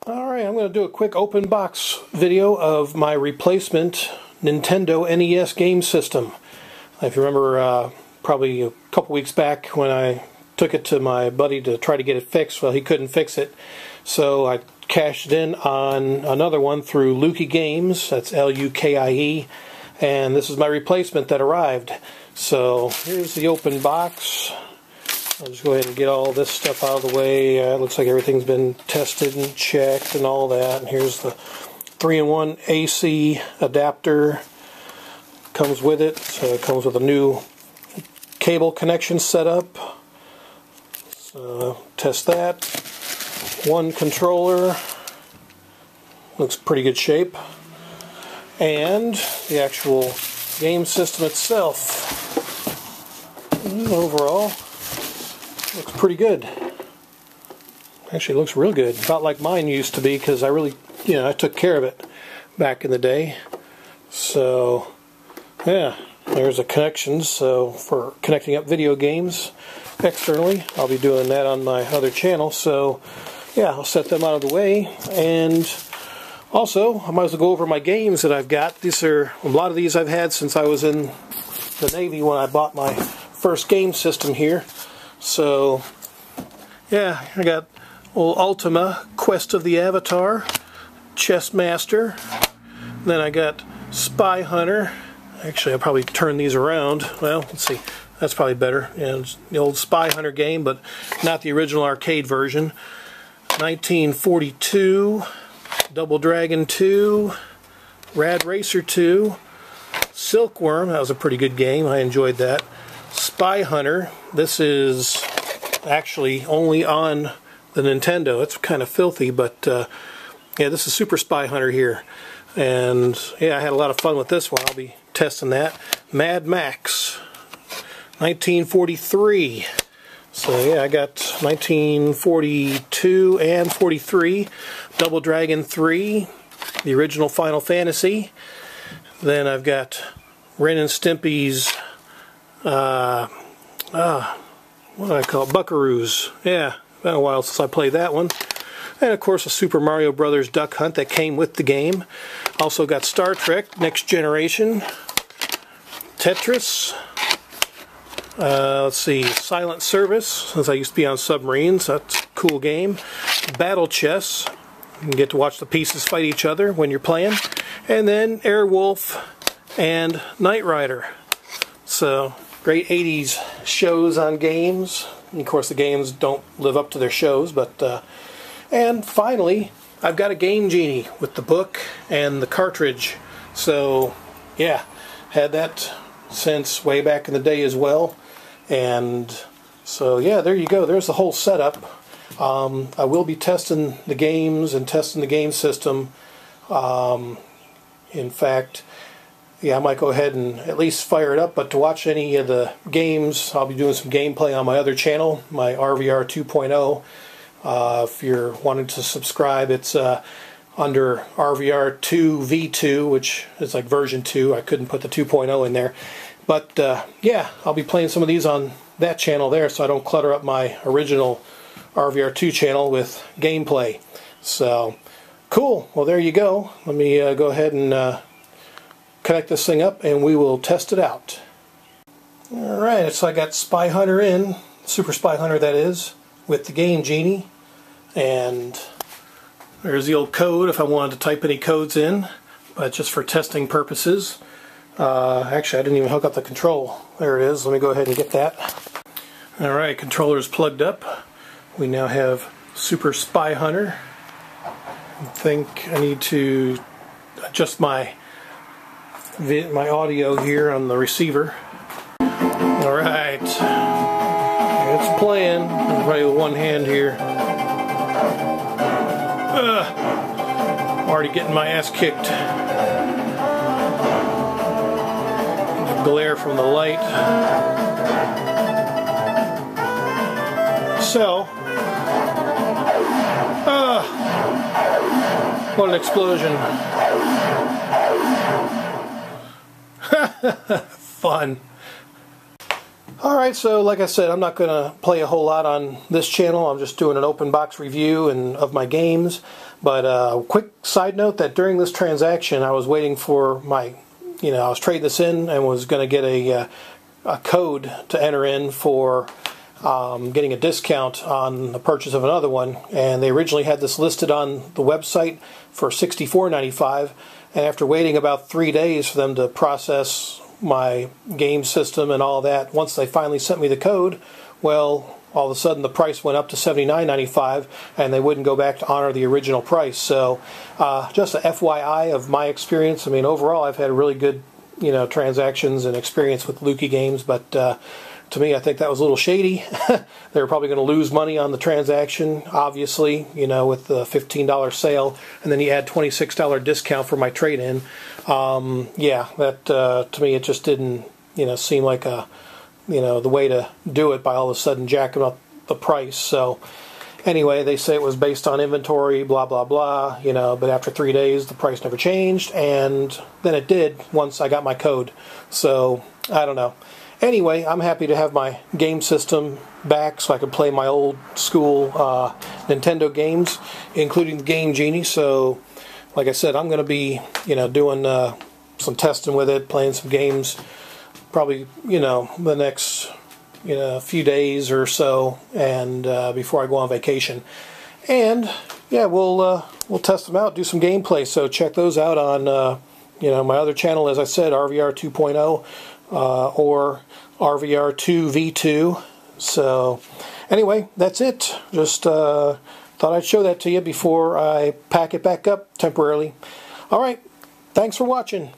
Alright, I'm going to do a quick open box video of my replacement Nintendo NES game system. If you remember, probably a couple weeks back when I took it to my buddy to try to get it fixed, well, he couldn't fix it. So I cashed in on another one through Lukie Games, that's L-U-K-I-E, and this is my replacement that arrived. So here's the open box. I'll just go ahead and get all this stuff out of the way. It looks like everything's been tested and checked and all that. And here's the 3-in-1 AC adapter. Comes with it. So it comes with a new cable connection setup. So test that. One controller. Looks pretty good shape. And the actual game system itself. Overall, looks pretty good. Actually, it looks real good. About like mine used to be, because I really, I took care of it back in the day. So, yeah, there's a connection. So, for connecting up video games externally, I'll be doing that on my other channel. So, yeah, I'll set them out of the way. And also, I might as well go over my games that I've got. These are, a lot of these I've had since I was in the Navy when I bought my first game system here. So, yeah, I got old Ultima, Quest of the Avatar, Chess Master. Then I got Spy Hunter. Actually, I'll probably turn these around. Well, let's see. That's probably better. Yeah, it's the old Spy Hunter game, but not the original arcade version. 1942, Double Dragon 2, Rad Racer 2, Silkworm. That was a pretty good game. I enjoyed that. Spy Hunter. This is actually only on the Nintendo. It's kind of filthy, but yeah, this is Super Spy Hunter here. And yeah, I had a lot of fun with this one. I'll be testing that. Mad Max 1943. So yeah, I got 1942 and 43. Double Dragon 3, the original Final Fantasy. Then I've got Ren and Stimpy's what do I call it? Buckaroos. Yeah, been a while since I played that one. And of course a Super Mario Brothers Duck Hunt that came with the game. Also got Star Trek Next Generation, Tetris, let's see, Silent Service, since I used to be on submarines. That's a cool game. Battle Chess. You can get to watch the pieces fight each other when you're playing. And then Airwolf and Knight Rider. So, great 80s shows on games. And of course, the games don't live up to their shows, but and finally, I've got a Game Genie with the book and the cartridge. So, yeah, had that since way back in the day as well. And so, yeah, there you go. There's the whole setup. I will be testing the games and testing the game system. In fact, yeah, I might go ahead and at least fire it up, but to watch any of the games, I'll be doing some gameplay on my other channel, my RVR 2.0. If you're wanting to subscribe, it's under RVR 2 V2, which is like version 2. I couldn't put the 2.0 in there. But yeah, I'll be playing some of these on that channel there, so I don't clutter up my original RVR 2 channel with gameplay. So, cool. Well, there you go. Let me go ahead and connect this thing up and we will test it out. Alright, so I got Spy Hunter in, Super Spy Hunter that is, with the Game Genie. And there's the old code if I wanted to type any codes in, but just for testing purposes. Actually, I didn't even hook up the control. There it is. Let me go ahead and get that. Alright, controller's plugged up. We now have Super Spy Hunter. I think I need to adjust my audio here on the receiver. Alright, it's playing. Everybody with one hand here. I'm already getting my ass kicked. The glare from the light. So, what an explosion. Fun. Alright, so like I said, I'm not going to play a whole lot on this channel. I'm just doing an open box review of my games. But quick side note that during this transaction, I was waiting for my, I was trading this in and was going to get a code to enter in for getting a discount on the purchase of another one. And they originally had this listed on the website for $64.95. And after waiting about 3 days for them to process my game system and all that, once they finally sent me the code, well, all of a sudden the price went up to $79.95 and they wouldn't go back to honor the original price. So just a FYI of my experience. I mean, overall I've had really good transactions and experience with Lukey games, but to me I think that was a little shady. They were probably going to lose money on the transaction, obviously, with the $15 sale, and then you add $26 discount for my trade-in. Yeah, that to me it just didn't seem like the way to do it by all of a sudden jacking up the price. So anyway, they say it was based on inventory, blah blah blah, but after 3 days the price never changed, and then it did once I got my code. So I don't know. Anyway, I'm happy to have my game system back so I can play my old school Nintendo games, including the Game Genie. So like I said, I'm going to be doing some testing with it, playing some games, probably the next few days or so, and before I go on vacation. And yeah, we'll test them out, do some gameplay. So check those out on my other channel, as I said, RVR 2.0 or RVR 2v2. So anyway, that's it. Just thought I'd show that to you before I pack it back up temporarily. All right, thanks for watching.